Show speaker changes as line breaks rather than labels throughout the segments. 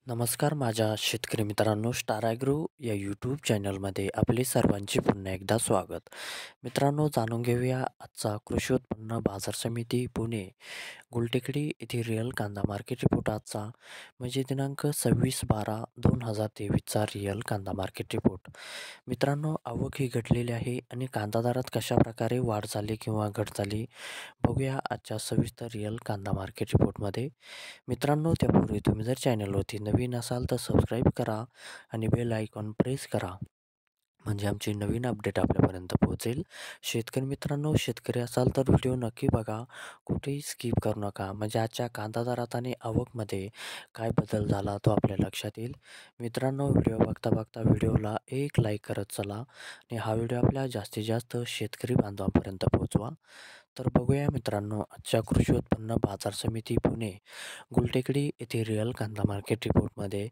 नमस्कार माझ्या शेतकरी मित्रांनो, स्टार ॲग्रो या यूट्यूब चॅनलमध्ये आपले सर्वांचे पुन्हा एकदा स्वागत. मित्रांनो, जाणून घेऊया आजचा कृषी उत्पन्न बाजार समिती पुणे गुलटेकडी येथे रिअल कांदा मार्केट रिपोर्ट आजचा म्हणजे दिनांक 26/12/2023चा रिअल कांदा मार्केट रिपोर्ट. मित्रांनो, आवक ही घटलेली आहे आणि कांदा दरात कशा प्रकारे वाढ झाली किंवा घट झाली बघूया आजच्या सविस्तर रिअल कांदा मार्केट रिपोर्टमध्ये. मित्रांनो, त्यापूर्वी तुम्ही जर चॅनलवरती नवीन असाल तर सबस्क्राईब करा आणि बेल आयकॉन प्रेस करा, म्हणजे आमची नवीन अपडेट आपल्यापर्यंत पोहोचेल. शेतकरी मित्रांनो, शेतकरी असाल तर व्हिडिओ नक्की बघा, कुठेही स्किप करू नका, म्हणजे आजच्या कांदा दरात आणि आवकमध्ये काय बदल झाला तो आपल्या लक्षात येईल. मित्रांनो, व्हिडिओ बघता बघता व्हिडिओला एक लाईक करत चला आणि हा व्हिडिओ आपल्या जास्तीत जास्त शेतकरी बांधवांपर्यंत पोहोचवा. तर बघूया मित्रांनो, आजच्या कृषी उत्पन्न बाजार समिती पुणे गुलटेकडी येथे रिअल कांदा मार्केट रिपोर्टमध्ये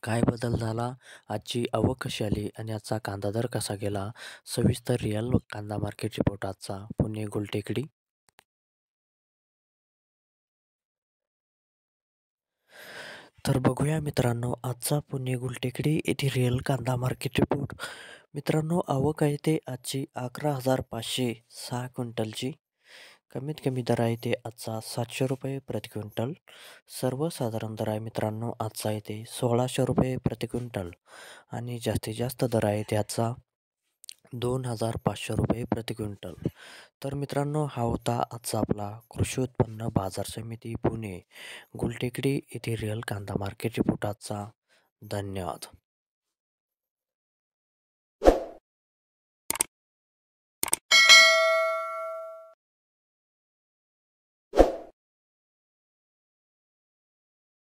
काय बदल झाला, आजची आवक कशी आली आणि आजचा कांदा दर कसा गेला. सविस्तर रिअल कांदा मार्केट रिपोर्ट आजचा पुणे गुलटेकडी. तर बघूया मित्रांनो, आजचा पुणे गुलटेकडी येथे रिअल कांदा मार्केट रिपोर्ट. मित्रांनो, आवक आहे ते आजची 11,506 क्विंटलची. कमीत कमी दर आहे ते आजचा 700 रुपये प्रति क्विंटल. सर्वसाधारण दर आहे मित्रांनो आजचा आहे ते 1,600 रुपये प्रति क्विंटल आणि जास्तीत जास्त दर आहे ते आजचा 2,500 रुपये प्रति क्विंटल. तर मित्रांनो, हा होता आजचा आपला कृषी उत्पन्न बाजार समिती पुणे गुलटेकडी येथे रिअल कांदा मार्केट रिपोर्ट आजचा. धन्यवाद.